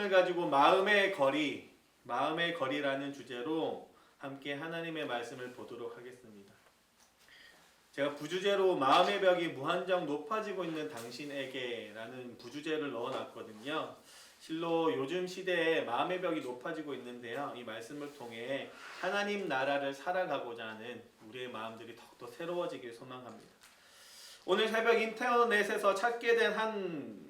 말씀을 가지고 마음의 거리라는 주제로 함께 하나님의 말씀을 보도록 하겠습니다. 제가 부주제로 마음의 벽이 무한정 높아지고 있는 당신에게라는 부주제를 넣어놨거든요. 실로 요즘 시대에 마음의 벽이 높아지고 있는데요. 이 말씀을 통해 하나님 나라를 살아가고자 하는 우리의 마음들이 더욱더 새로워지길 소망합니다. 오늘 새벽 인터넷에서 찾게 된 한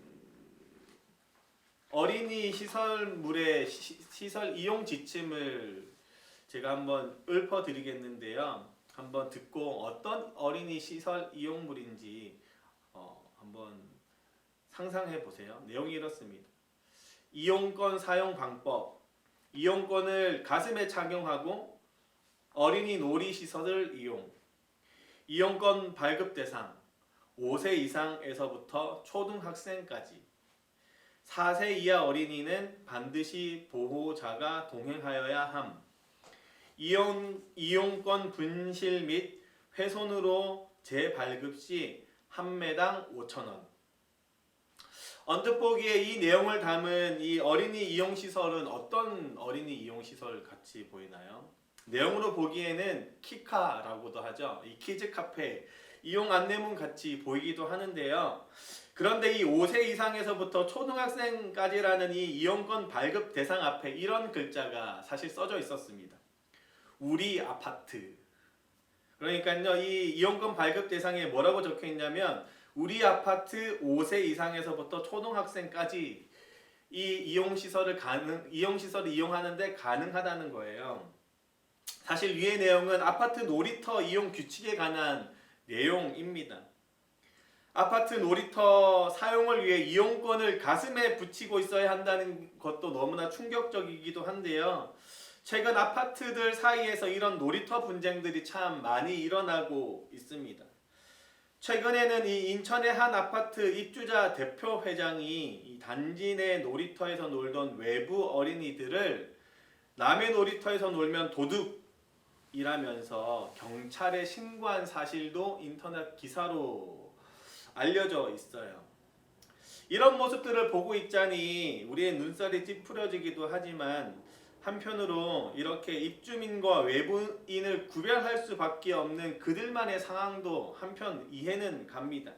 어린이 시설물의 시설 이용 지침을 제가 한번 읊어드리겠는데요. 한번 듣고 어떤 어린이 시설 이용물인지 한번 상상해 보세요. 내용이 이렇습니다. 이용권 사용 방법. 이용권을 가슴에 착용하고 어린이 놀이시설을 이용. 이용권 발급 대상 5세 이상에서부터 초등학생까지. 4세 이하 어린이는 반드시 보호자가 동행하여야 함. 이용권 분실 및 훼손으로 재발급 시 한 매당 5,000원. 언뜻 보기에 이 내용을 담은 이 어린이 이용시설은 어떤 어린이 이용시설 같이 보이나요? 내용으로 보기에는 키카라고도 하죠. 이 키즈 카페 이용 안내문 같이 보이기도 하는데요. 그런데 이 5세 이상에서부터 초등학생까지라는 이 이용권 발급 대상 앞에 이런 글자가 사실 써져 있었습니다. 우리 아파트. 그러니까요, 이 이용권 발급 대상에 뭐라고 적혀 있냐면 우리 아파트 5세 이상에서부터 초등학생까지 이 이용시설을 이용하는데 가능하다는 거예요. 사실 위의 내용은 아파트 놀이터 이용 규칙에 관한 내용입니다. 아파트 놀이터 사용을 위해 이용권을 가슴에 붙이고 있어야 한다는 것도 너무나 충격적이기도 한데요. 최근 아파트들 사이에서 이런 놀이터 분쟁들이 참 많이 일어나고 있습니다. 최근에는 이 인천의 한 아파트 입주자 대표 회장이 이 단지 내 놀이터에서 놀던 외부 어린이들을 남의 놀이터에서 놀면 도둑이라면서 경찰에 신고한 사실도 인터넷 기사로 알려져 있어요. 이런 모습들을 보고 있자니 우리의 눈살이 찌푸려지기도 하지만 한편으로 이렇게 입주민과 외부인을 구별할 수밖에 없는 그들만의 상황도 한편 이해는 갑니다.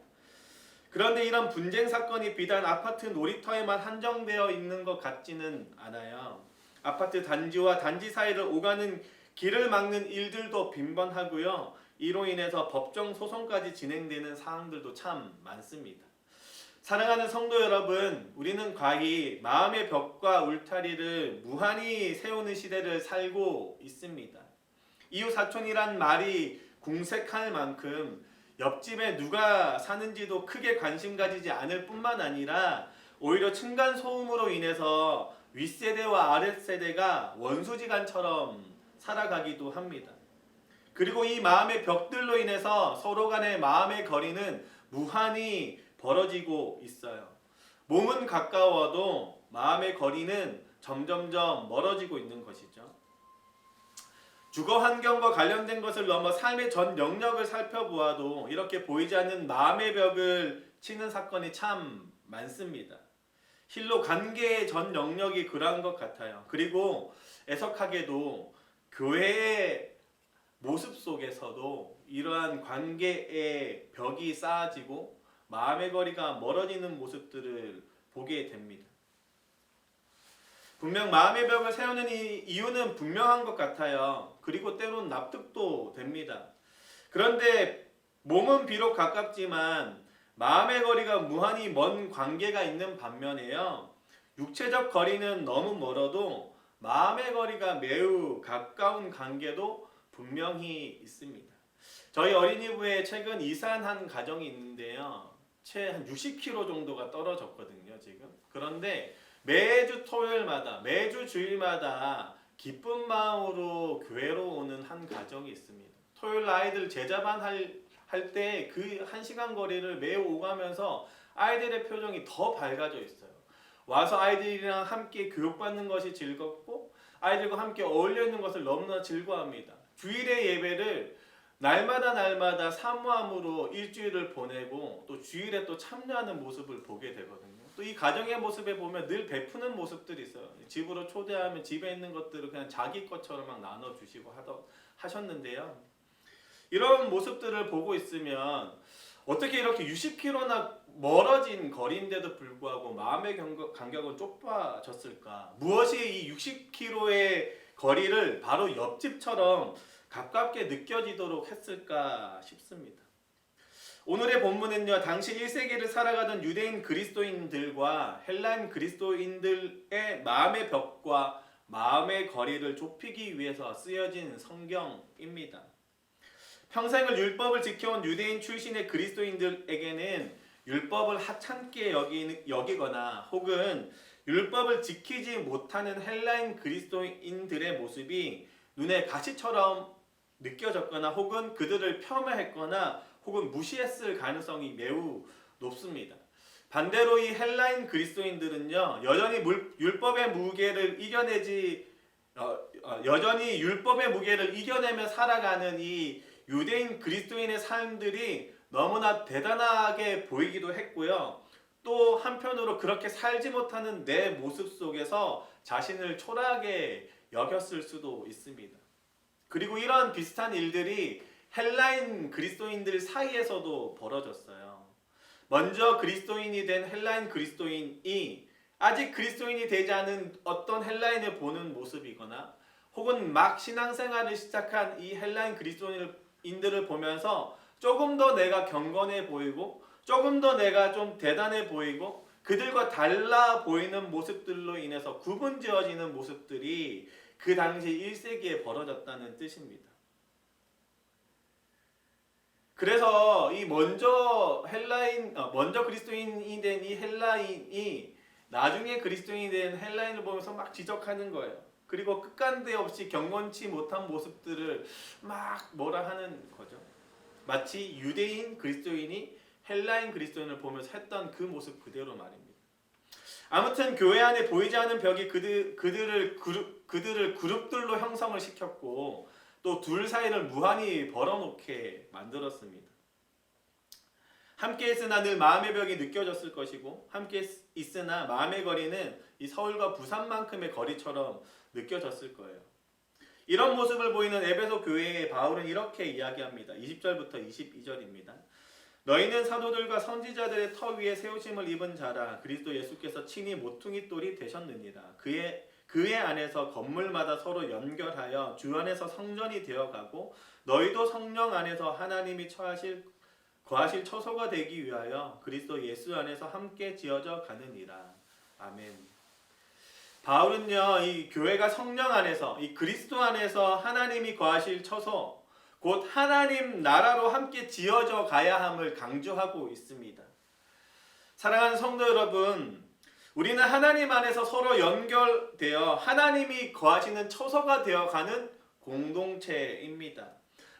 그런데 이런 분쟁 사건이 비단 아파트 놀이터에만 한정되어 있는 것 같지는 않아요. 아파트 단지와 단지 사이를 오가는 길을 막는 일들도 빈번하고요. 이로 인해서 법정 소송까지 진행되는 사항들도 참 많습니다. 사랑하는 성도 여러분, 우리는 과히 마음의 벽과 울타리를 무한히 세우는 시대를 살고 있습니다. 이웃 사촌이란 말이 궁색할 만큼 옆집에 누가 사는지도 크게 관심 가지지 않을 뿐만 아니라 오히려 층간소음으로 인해서 윗세대와 아랫세대가 원수지간처럼 살아가기도 합니다. 그리고 이 마음의 벽들로 인해서 서로 간의 마음의 거리는 무한히 벌어지고 있어요. 몸은 가까워도 마음의 거리는 점점점 멀어지고 있는 것이죠. 주거 환경과 관련된 것을 넘어 삶의 전 영역을 살펴보아도 이렇게 보이지 않는 마음의 벽을 치는 사건이 참 많습니다. 실로 관계의 전 영역이 그러한 것 같아요. 그리고 애석하게도 교회의 모습 속에서도 이러한 관계의 벽이 쌓아지고 마음의 거리가 멀어지는 모습들을 보게 됩니다. 분명 마음의 벽을 세우는 이유는 분명한 것 같아요. 그리고 때론 납득도 됩니다. 그런데 몸은 비록 가깝지만 마음의 거리가 무한히 먼 관계가 있는 반면에요. 육체적 거리는 너무 멀어도 마음의 거리가 매우 가까운 관계도 분명히 있습니다. 저희 어린이부에 최근 이사한 한 가정이 있는데요. 채 한 60km 정도가 떨어졌거든요, 지금. 그런데 매주 토요일마다, 매주 주일마다 기쁜 마음으로 교회로 오는 한 가정이 있습니다. 토요일 아이들 제자반 할 때 그 1시간 거리를 매우 오가면서 아이들의 표정이 더 밝아져 있어요. 와서 아이들이랑 함께 교육받는 것이 즐겁고 아이들과 함께 어울려 있는 것을 너무나 즐거워합니다. 주일의 예배를 날마다 사모함으로 일주일을 보내고 또 주일에 또 참여하는 모습을 보게 되거든요. 또 이 가정의 모습에 보면 늘 베푸는 모습들이 있어요. 집으로 초대하면 집에 있는 것들을 그냥 자기 것처럼 막 나눠주시고 하셨는데요. 이런 모습들을 보고 있으면 어떻게 이렇게 60km나 멀어진 거리인데도 불구하고 마음의 간격은 좁아졌을까? 무엇이 이 60km의 거리를 바로 옆집처럼 가깝게 느껴지도록 했을까 싶습니다. 오늘의 본문은요, 당시 1세기를 살아가던 유대인 그리스도인들과 헬라인 그리스도인들의 마음의 벽과 마음의 거리를 좁히기 위해서 쓰여진 성경입니다. 평생을 율법을 지켜온 유대인 출신의 그리스도인들에게는 율법을 하찮게 여기거나 혹은 율법을 지키지 못하는 헬라인 그리스도인들의 모습이 눈에 가시처럼 느껴졌거나 혹은 그들을 폄하했거나 혹은 무시했을 가능성이 매우 높습니다. 반대로 이 헬라인 그리스도인들은요, 여전히 율법의 무게를 이겨내며 살아가는 이 유대인 그리스도인의 삶들이 너무나 대단하게 보이기도 했고요. 또 한편으로 그렇게 살지 못하는 내 모습 속에서 자신을 초라하게 여겼을 수도 있습니다. 그리고 이런 비슷한 일들이 헬라인 그리스도인들 사이에서도 벌어졌어요. 먼저 그리스도인이 된 헬라인 그리스도인이 아직 그리스도인이 되지 않은 어떤 헬라인을 보는 모습이거나 혹은 막 신앙생활을 시작한 이 헬라인 그리스도인들을 보면서 조금 더 내가 경건해 보이고 조금 더 내가 좀 대단해 보이고 그들과 달라 보이는 모습들로 인해서 구분지어지는 모습들이 그 당시 1세기에 벌어졌다는 뜻입니다. 그래서 이 먼저 그리스도인이 된 이 헬라인이 나중에 그리스도인이 된 헬라인을 보면서 막 지적하는 거예요. 그리고 끝간데 없이 경건치 못한 모습들을 막 뭐라 하는 거죠. 마치 유대인 그리스도인이 헬라인 그리스도인을 보면서 했던 그 모습 그대로 말입니다. 아무튼 교회 안에 보이지 않는 벽이 그들을 그룹들로 형성을 시켰고 또 둘 사이를 무한히 벌어놓게 만들었습니다. 함께 있으나 늘 마음의 벽이 느껴졌을 것이고 함께 있으나 마음의 거리는 이 서울과 부산만큼의 거리처럼 느껴졌을 거예요. 이런 모습을 보이는 에베소 교회의 바울은 이렇게 이야기합니다. 20절부터 22절입니다. 너희는 사도들과 선지자들의 터 위에 세우심을 입은 자라. 그리스도 예수께서 친히 모퉁이 돌이 되셨느니라. 그의 안에서 건물마다 서로 연결하여 주 안에서 성전이 되어가고 너희도 성령 안에서 하나님이 거하실 처소가 되기 위하여 그리스도 예수 안에서 함께 지어져 가느니라. 아멘. 바울은요, 이 교회가 성령 안에서, 이 그리스도 안에서 하나님이 거하실 처소, 곧 하나님 나라로 함께 지어져 가야 함을 강조하고 있습니다. 사랑하는 성도 여러분, 우리는 하나님 안에서 서로 연결되어 하나님이 거하시는 처소가 되어가는 공동체입니다.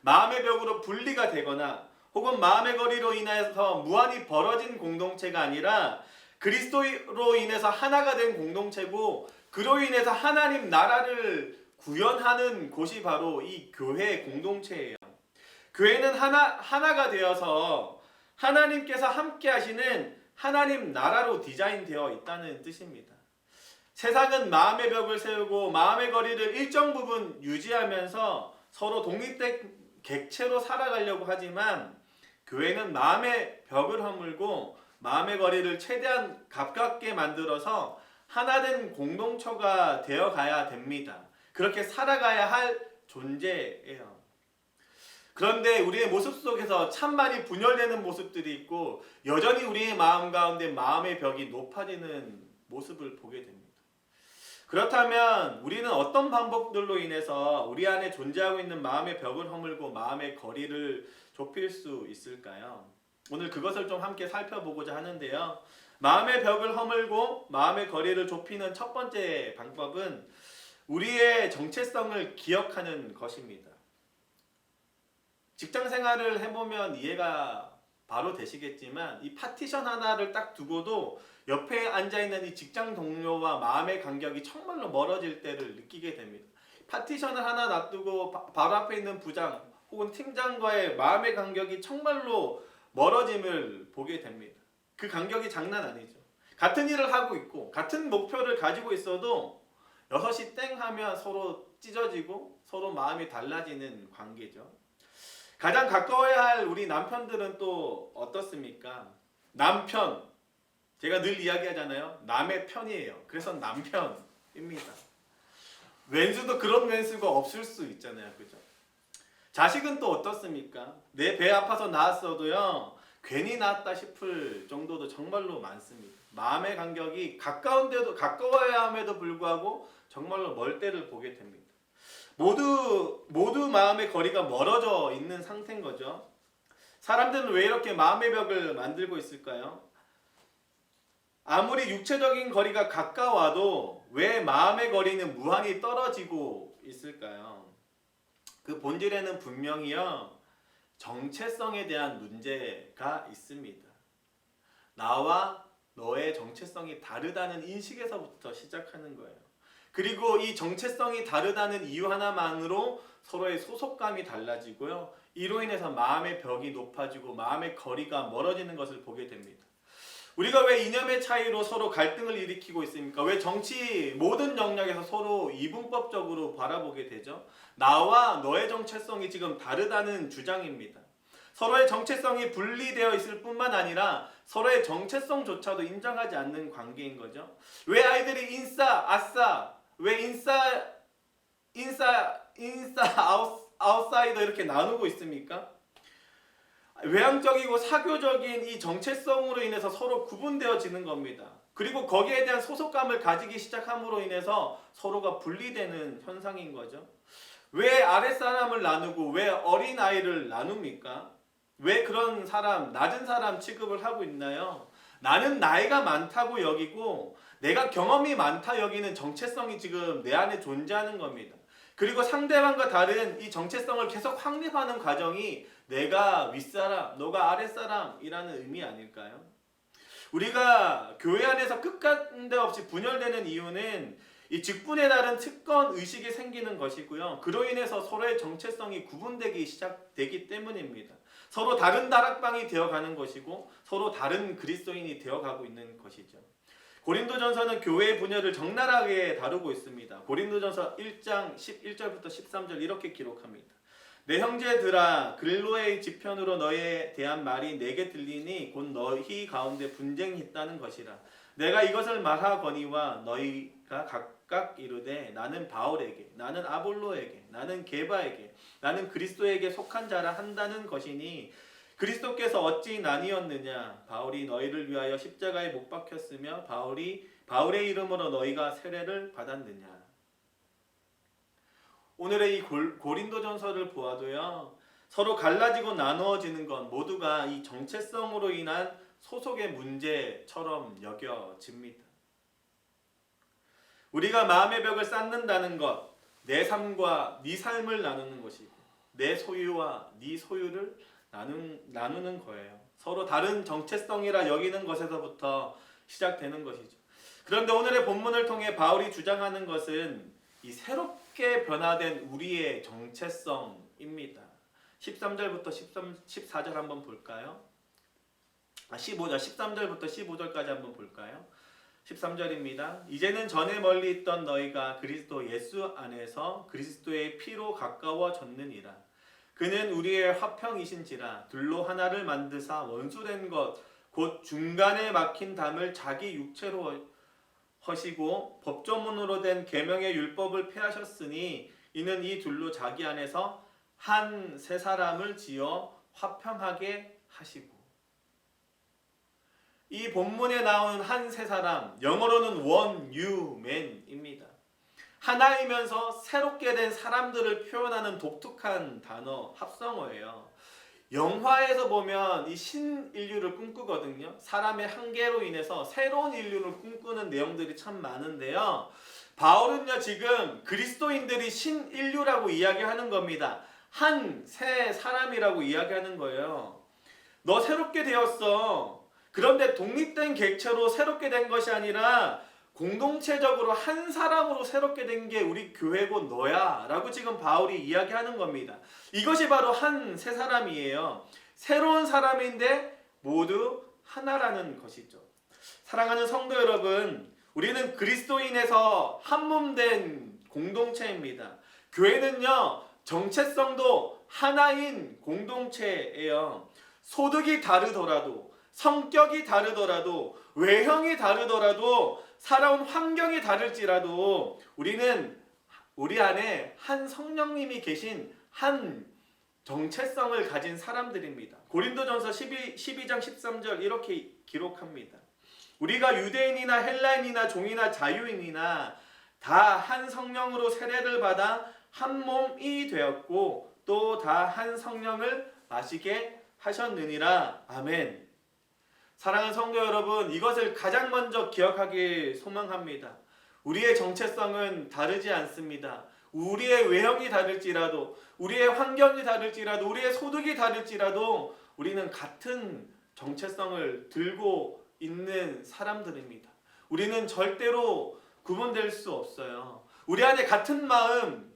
마음의 벽으로 분리가 되거나 혹은 마음의 거리로 인해서 무한히 벌어진 공동체가 아니라 그리스도로 인해서 하나가 된 공동체고 그로 인해서 하나님 나라를 구현하는 곳이 바로 이 교회 공동체예요. 교회는 하나가 되어서 하나님께서 함께 하시는 하나님 나라로 디자인되어 있다는 뜻입니다. 세상은 마음의 벽을 세우고 마음의 거리를 일정 부분 유지하면서 서로 독립된 객체로 살아가려고 하지만 교회는 마음의 벽을 허물고 마음의 거리를 최대한 가깝게 만들어서 하나된 공동체가 되어가야 됩니다. 그렇게 살아가야 할 존재예요. 그런데 우리의 모습 속에서 참 많이 분열되는 모습들이 있고 여전히 우리의 마음 가운데 마음의 벽이 높아지는 모습을 보게 됩니다. 그렇다면 우리는 어떤 방법들로 인해서 우리 안에 존재하고 있는 마음의 벽을 허물고 마음의 거리를 좁힐 수 있을까요? 오늘 그것을 좀 함께 살펴보고자 하는데요. 마음의 벽을 허물고 마음의 거리를 좁히는 첫 번째 방법은 우리의 정체성을 기억하는 것입니다. 직장 생활을 해보면 이해가 바로 되시겠지만 이 파티션 하나를 딱 두고도 옆에 앉아있는 이 직장 동료와 마음의 간격이 정말로 멀어질 때를 느끼게 됩니다. 파티션을 하나 놔두고 바로 앞에 있는 부장 혹은 팀장과의 마음의 간격이 정말로 멀어짐을 보게 됩니다. 그 간격이 장난 아니죠. 같은 일을 하고 있고 같은 목표를 가지고 있어도 6시 땡 하면 서로 찢어지고 서로 마음이 달라지는 관계죠. 가장 가까워야 할 우리 남편들은 또 어떻습니까? 남편, 제가 늘 이야기하잖아요. 남의 편이에요. 그래서 남편입니다. 왼수도 그런 왼수가 없을 수 있잖아요. 그죠? 자식은 또 어떻습니까? 내 배 아파서 낳았어도요. 괜히 낳았다 싶을 정도도 정말로 많습니다. 마음의 간격이 가까운데도 가까워야 함에도 불구하고 정말로 멀 때를 보게 됩니다. 모두 마음의 거리가 멀어져 있는 상태인 거죠. 사람들은 왜 이렇게 마음의 벽을 만들고 있을까요? 아무리 육체적인 거리가 가까워도 왜 마음의 거리는 무한히 떨어지고 있을까요? 그 본질에는 분명히요, 정체성에 대한 문제가 있습니다. 나와 너의 정체성이 다르다는 인식에서부터 시작하는 거예요. 그리고 이 정체성이 다르다는 이유 하나만으로 서로의 소속감이 달라지고요. 이로 인해서 마음의 벽이 높아지고 마음의 거리가 멀어지는 것을 보게 됩니다. 우리가 왜 이념의 차이로 서로 갈등을 일으키고 있습니까? 왜 정치 모든 영역에서 서로 이분법적으로 바라보게 되죠? 나와 너의 정체성이 지금 다르다는 주장입니다. 서로의 정체성이 분리되어 있을 뿐만 아니라 서로의 정체성조차도 인정하지 않는 관계인 거죠. 왜 아이들이 왜 아웃사이더 이렇게 나누고 있습니까? 외향적이고 사교적인 이 정체성으로 인해서 서로 구분되어지는 겁니다. 그리고 거기에 대한 소속감을 가지기 시작함으로 인해서 서로가 분리되는 현상인 거죠. 왜 아랫사람을 나누고 왜 어린아이를 나눕니까? 왜 그런 사람, 낮은 사람 취급을 하고 있나요? 나는 나이가 많다고 여기고 내가 경험이 많다 여기는 정체성이 지금 내 안에 존재하는 겁니다. 그리고 상대방과 다른 이 정체성을 계속 확립하는 과정이 내가 윗사람, 너가 아랫사람이라는 의미 아닐까요? 우리가 교회 안에서 끝간데 없이 분열되는 이유는 이 직분에 따른 특권 의식이 생기는 것이고요. 그로 인해서 서로의 정체성이 구분되기 시작되기 때문입니다. 서로 다른 다락방이 되어가는 것이고 서로 다른 그리스도인이 되어가고 있는 것이죠. 고린도전서는 교회의 분열을 적나라하게 다루고 있습니다. 고린도전서 1장 11절부터 13절 이렇게 기록합니다. 내 형제들아 글로의 지편으로 너희에 대한 말이 내게 들리니 곧 너희 가운데 분쟁이 있다는 것이라. 내가 이것을 말하거니와 너희가 각각 이르되 나는 바울에게 나는 아볼로에게 나는 게바에게 나는 그리스도에게 속한 자라 한다는 것이니 그리스도께서 어찌 나뉘었느냐? 바울이 너희를 위하여 십자가에 못 박혔으며 바울의 이름으로 너희가 세례를 받았느냐? 오늘의 이 고린도전서를 보아도요. 서로 갈라지고 나누어지는 건 모두가 이 정체성으로 인한 소속의 문제처럼 여겨집니다. 우리가 마음의 벽을 쌓는다는 것, 내 삶과 네 삶을 나누는 것이고 내 소유와 네 소유를 나누는 거예요. 서로 다른 정체성이라 여기는 것에서부터 시작되는 것이죠. 그런데 오늘의 본문을 통해 바울이 주장하는 것은 이 새롭게 변화된 우리의 정체성입니다. 13절부터 14절 한번 볼까요? 13절부터 15절까지 한번 볼까요? 13절입니다. 이제는 전에 멀리 있던 너희가 그리스도 예수 안에서 그리스도의 피로 가까워졌느니라. 그는 우리의 화평이신지라 둘로 하나를 만드사 원수된 것 곧 중간에 막힌 담을 자기 육체로 허시고 법조문으로 된 계명의 율법을 폐하셨으니 이는 이 둘로 자기 안에서 한 새 사람을 지어 화평하게 하시고. 이 본문에 나오는 한 새 사람, 영어로는 one new man입니다. 하나이면서 새롭게 된 사람들을 표현하는 독특한 단어, 합성어예요. 영화에서 보면 이 신인류를 꿈꾸거든요. 사람의 한계로 인해서 새로운 인류를 꿈꾸는 내용들이 참 많은데요. 바울은요 지금 그리스도인들이 신인류라고 이야기하는 겁니다. 한 새 사람이라고 이야기하는 거예요. 너 새롭게 되었어. 그런데 독립된 객체로 새롭게 된 것이 아니라 공동체적으로 한 사람으로 새롭게 된 게 우리 교회고 너야 라고 지금 바울이 이야기하는 겁니다. 이것이 바로 한 새 사람이에요. 새로운 사람인데 모두 하나라는 것이죠. 사랑하는 성도 여러분, 우리는 그리스도인에서 한 몸 된 공동체입니다. 교회는요, 정체성도 하나인 공동체예요. 소득이 다르더라도, 성격이 다르더라도, 외형이 다르더라도, 살아온 환경이 다를지라도 우리는 우리 안에 한 성령님이 계신 한 정체성을 가진 사람들입니다. 고린도전서 12장 13절 이렇게 기록합니다. 우리가 유대인이나 헬라인이나 종이나 자유인이나 다 한 성령으로 세례를 받아 한 몸이 되었고 또 다 한 성령을 마시게 하셨느니라. 아멘. 사랑하는 성도 여러분, 이것을 가장 먼저 기억하길 소망합니다. 우리의 정체성은 다르지 않습니다. 우리의 외형이 다를지라도, 우리의 환경이 다를지라도, 우리의 소득이 다를지라도 우리는 같은 정체성을 들고 있는 사람들입니다. 우리는 절대로 구분될 수 없어요. 우리 안에 같은 마음,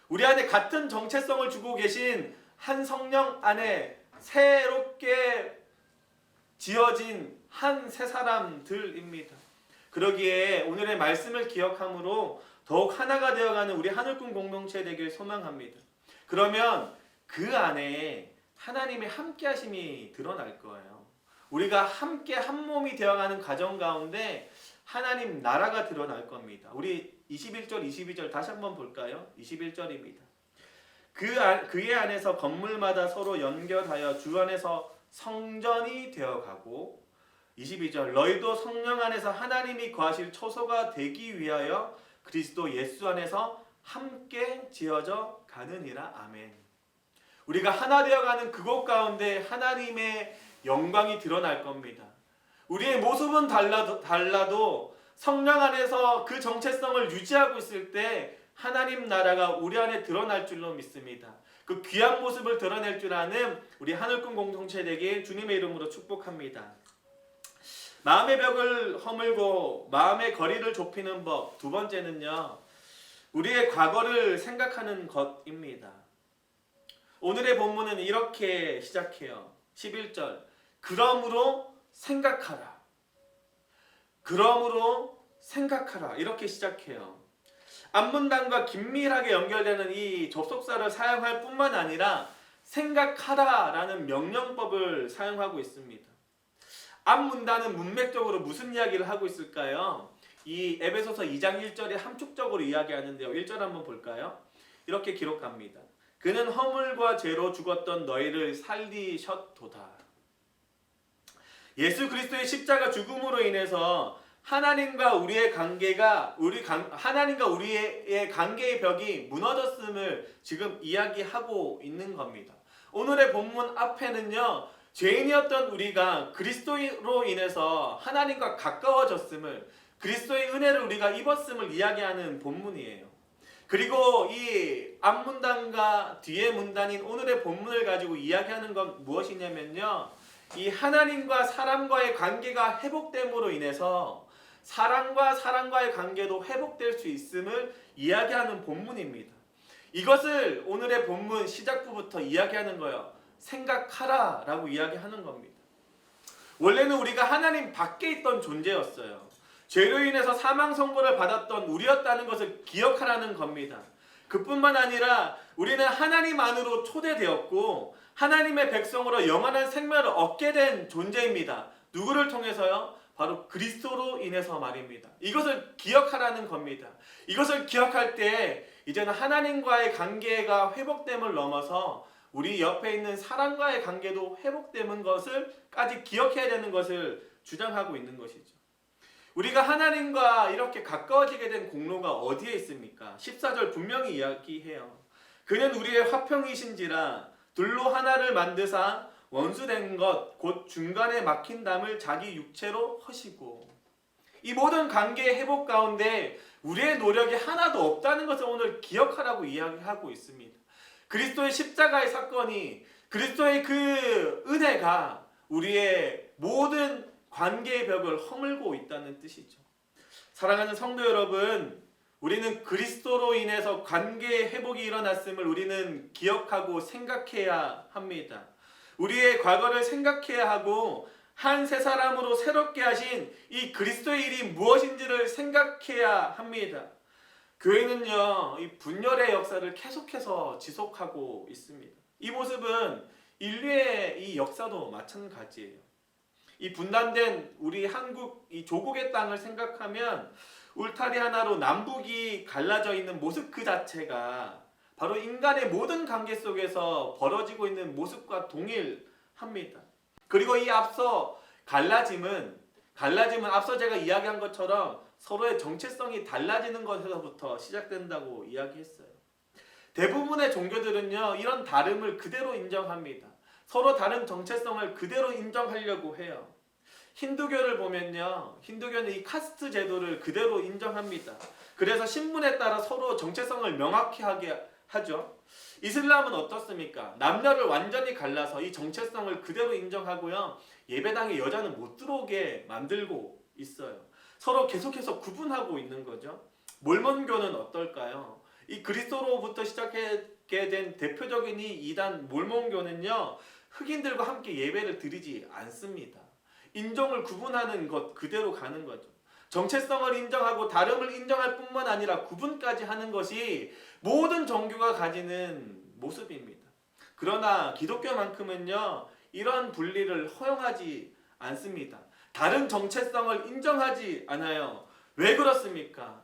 우리 안에 같은 정체성을 주고 계신 한 성령 안에 새롭게 지어진 한 새 사람들입니다. 그러기에 오늘의 말씀을 기억함으로 더욱 하나가 되어가는 우리 하늘꾼 공동체 되길 소망합니다. 그러면 그 안에 하나님의 함께하심이 드러날 거예요. 우리가 함께 한 몸이 되어가는 과정 가운데 하나님 나라가 드러날 겁니다. 우리 21절, 22절 다시 한번 볼까요? 21절입니다. 그의 안에서 건물마다 서로 연결하여 주 안에서 성전이 되어가고 22절 너희도 성령 안에서 하나님이 거하실 초소가 되기 위하여 그리스도 예수 안에서 함께 지어져 가느니라. 아멘. 우리가 하나 되어가는 그곳 가운데 하나님의 영광이 드러날 겁니다. 우리의 모습은 달라도 성령 안에서 그 정체성을 유지하고 있을 때 하나님 나라가 우리 안에 드러날 줄로 믿습니다. 그 귀한 모습을 드러낼 줄 아는 우리 하늘꾼 공동체 되길 주님의 이름으로 축복합니다. 마음의 벽을 허물고 마음의 거리를 좁히는 법, 두 번째는요, 우리의 과거를 생각하는 것입니다. 오늘의 본문은 이렇게 시작해요. 11절 그러므로 생각하라. 그러므로 생각하라. 이렇게 시작해요. 앞문단과 긴밀하게 연결되는 이 접속사를 사용할 뿐만 아니라 생각하라라는 명령법을 사용하고 있습니다. 앞문단은 문맥적으로 무슨 이야기를 하고 있을까요? 이 에베소서 2장 1절에 함축적으로 이야기하는데요. 1절 한번 볼까요? 이렇게 기록합니다. 그는 허물과 죄로 죽었던 너희를 살리셨도다. 예수 그리스도의 십자가 죽음으로 인해서 하나님과 우리의 관계가 하나님과 우리의 관계의 벽이 무너졌음을 지금 이야기하고 있는 겁니다. 오늘의 본문 앞에는요, 죄인이었던 우리가 그리스도로 인해서 하나님과 가까워졌음을, 그리스도의 은혜를 우리가 입었음을 이야기하는 본문이에요. 그리고 이 앞문단과 뒤에 문단인 오늘의 본문을 가지고 이야기하는 건 무엇이냐면요, 이 하나님과 사람과의 관계가 회복됨으로 인해서 사람과 사람과의 관계도 회복될 수 있음을 이야기하는 본문입니다. 이것을 오늘의 본문 시작부부터 이야기하는 거예요. 생각하라 라고 이야기하는 겁니다. 원래는 우리가 하나님 밖에 있던 존재였어요. 죄로 인해서 사망 선고를 받았던 우리였다는 것을 기억하라는 겁니다. 그뿐만 아니라 우리는 하나님 안으로 초대되었고 하나님의 백성으로 영원한 생명을 얻게 된 존재입니다. 누구를 통해서요? 바로 그리스도로 인해서 말입니다. 이것을 기억하라는 겁니다. 이것을 기억할 때 이제는 하나님과의 관계가 회복됨을 넘어서 우리 옆에 있는 사람과의 관계도 회복되는 것을까지 기억해야 되는 것을 주장하고 있는 것이죠. 우리가 하나님과 이렇게 가까워지게 된 공로가 어디에 있습니까? 14절 분명히 이야기해요. 그는 우리의 화평이신지라 둘로 하나를 만드사 원수된 것 곧 중간에 막힌 담을 자기 육체로 허시고. 이 모든 관계의 회복 가운데 우리의 노력이 하나도 없다는 것을 오늘 기억하라고 이야기하고 있습니다. 그리스도의 십자가의 사건이, 그리스도의 그 은혜가 우리의 모든 관계의 벽을 허물고 있다는 뜻이죠. 사랑하는 성도 여러분, 우리는 그리스도로 인해서 관계의 회복이 일어났음을 우리는 기억하고 생각해야 합니다. 우리의 과거를 생각해야 하고 한 세 사람으로 새롭게 하신 이 그리스도의 일이 무엇인지를 생각해야 합니다. 교회는요, 이 분열의 역사를 계속해서 지속하고 있습니다. 이 모습은 인류의 이 역사도 마찬가지예요. 이 분단된 우리 한국 이 조국의 땅을 생각하면 울타리 하나로 남북이 갈라져 있는 모습 그 자체가 바로 인간의 모든 관계 속에서 벌어지고 있는 모습과 동일합니다. 그리고 이 갈라짐은 앞서 제가 이야기한 것처럼 서로의 정체성이 달라지는 것에서부터 시작된다고 이야기했어요. 대부분의 종교들은요, 이런 다름을 그대로 인정합니다. 서로 다른 정체성을 그대로 인정하려고 해요. 힌두교를 보면요, 힌두교는 이 카스트 제도를 그대로 인정합니다. 그래서 신분에 따라 서로 정체성을 명확히 하게 하죠. 이슬람은 어떻습니까? 남녀를 완전히 갈라서 이 정체성을 그대로 인정하고요, 예배당에 여자는 못 들어오게 만들고 있어요. 서로 계속해서 구분하고 있는 거죠. 몰몬교는 어떨까요? 이 그리스도로부터 시작하게 된 대표적인 이 이단 몰몬교는요, 흑인들과 함께 예배를 드리지 않습니다. 인종을 구분하는 것 그대로 가는 거죠. 정체성을 인정하고 다름을 인정할 뿐만 아니라 구분까지 하는 것이 모든 종교가 가지는 모습입니다. 그러나 기독교만큼은요, 이런 분리를 허용하지 않습니다. 다른 정체성을 인정하지 않아요. 왜 그렇습니까?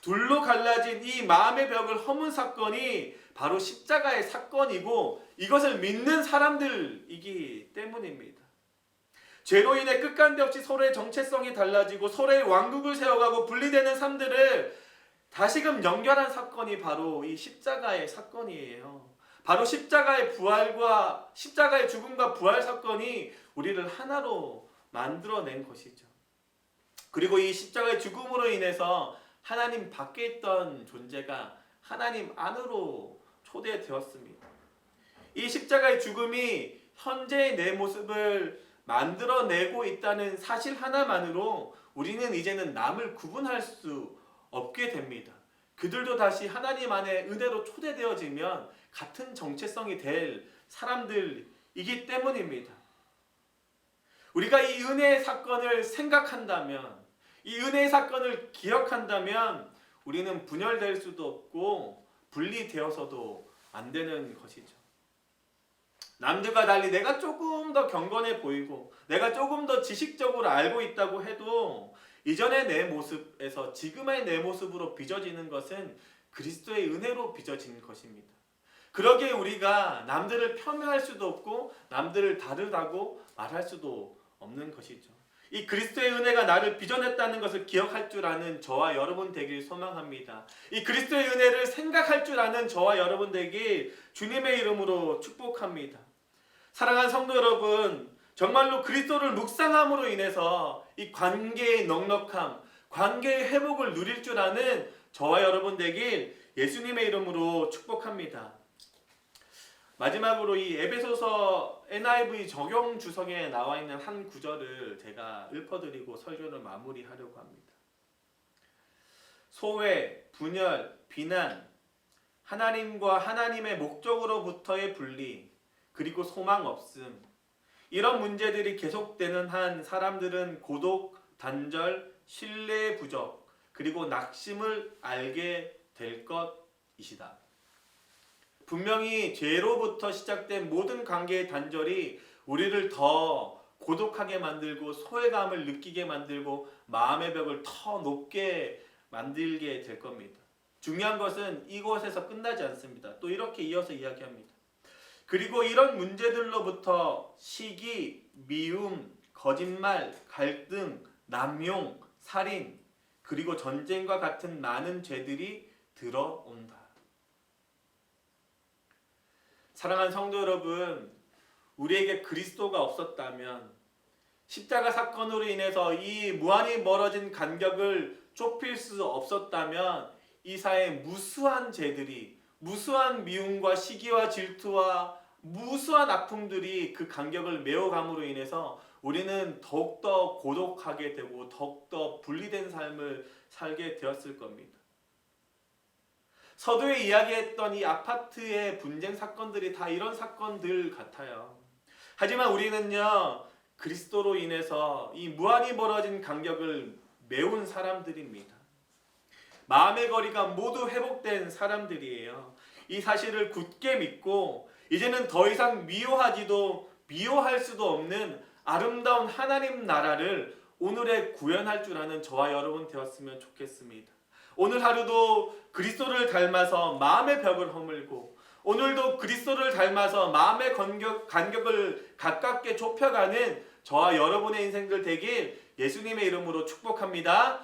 둘로 갈라진 이 마음의 벽을 허문 사건이 바로 십자가의 사건이고 이것을 믿는 사람들이기 때문입니다. 죄로 인해 끝간데 없이 서로의 정체성이 달라지고 서로의 왕국을 세워가고 분리되는 삶들을 다시금 연결한 사건이 바로 이 십자가의 사건이에요. 바로 십자가의 죽음과 부활 사건이 우리를 하나로 만들어낸 것이죠. 그리고 이 십자가의 죽음으로 인해서 하나님 밖에 있던 존재가 하나님 안으로 초대되었습니다. 이 십자가의 죽음이 현재의 내 모습을 만들어내고 있다는 사실 하나만으로 우리는 이제는 남을 구분할 수 없게 됩니다. 그들도 다시 하나님 안에 은혜로 초대되어지면 같은 정체성이 될 사람들이기 때문입니다. 우리가 이 은혜의 사건을 생각한다면, 이 은혜의 사건을 기억한다면 우리는 분열될 수도 없고 분리되어서도 안 되는 것이죠. 남들과 달리 내가 조금 더 경건해 보이고 내가 조금 더 지식적으로 알고 있다고 해도 이전의 내 모습에서 지금의 내 모습으로 빚어지는 것은 그리스도의 은혜로 빚어진 것입니다. 그러기에 우리가 남들을 폄훼할 수도 없고 남들을 다르다고 말할 수도 없는 것이죠. 이 그리스도의 은혜가 나를 빚어냈다는 것을 기억할 줄 아는 저와 여러분 되길 소망합니다. 이 그리스도의 은혜를 생각할 줄 아는 저와 여러분 되길 주님의 이름으로 축복합니다. 사랑하는 성도 여러분, 정말로 그리스도를 묵상함으로 인해서 이 관계의 넉넉함, 관계의 회복을 누릴 줄 아는 저와 여러분 되길 예수님의 이름으로 축복합니다. 마지막으로 이 에베소서 NIV 적용 주석에 나와 있는 한 구절을 제가 읊어드리고 설교를 마무리하려고 합니다. 소외, 분열, 비난, 하나님과 하나님의 목적으로부터의 분리, 그리고 소망 없음, 이런 문제들이 계속되는 한 사람들은 고독, 단절, 신뢰 부족, 그리고 낙심을 알게 될 것이다. 분명히 죄로부터 시작된 모든 관계의 단절이 우리를 더 고독하게 만들고 소외감을 느끼게 만들고 마음의 벽을 더 높게 만들게 될 겁니다. 중요한 것은 이곳에서 끝나지 않습니다. 또 이렇게 이어서 이야기합니다. 그리고 이런 문제들로부터 시기, 미움, 거짓말, 갈등, 남용, 살인, 그리고 전쟁과 같은 많은 죄들이 들어온다. 사랑하는 성도 여러분, 우리에게 그리스도가 없었다면, 십자가 사건으로 인해서 이 무한히 멀어진 간격을 좁힐 수 없었다면 이 사회에 무수한 죄들이, 무수한 미움과 시기와 질투와 무수한 아픔들이 그 간격을 메워감으로 인해서 우리는 더욱더 고독하게 되고 더욱더 분리된 삶을 살게 되었을 겁니다. 서두에 이야기했던 이 아파트의 분쟁 사건들이 다 이런 사건들 같아요. 하지만 우리는요, 그리스도로 인해서 이 무한히 벌어진 간격을 메운 사람들입니다. 마음의 거리가 모두 회복된 사람들이에요. 이 사실을 굳게 믿고 이제는 더 이상 미워하지도 미워할 수도 없는 아름다운 하나님 나라를 오늘에 구현할 줄 아는 저와 여러분 되었으면 좋겠습니다. 오늘 하루도 그리스도를 닮아서 마음의 벽을 허물고 오늘도 그리스도를 닮아서 마음의 간격을 가깝게 좁혀가는 저와 여러분의 인생들 되길 예수님의 이름으로 축복합니다.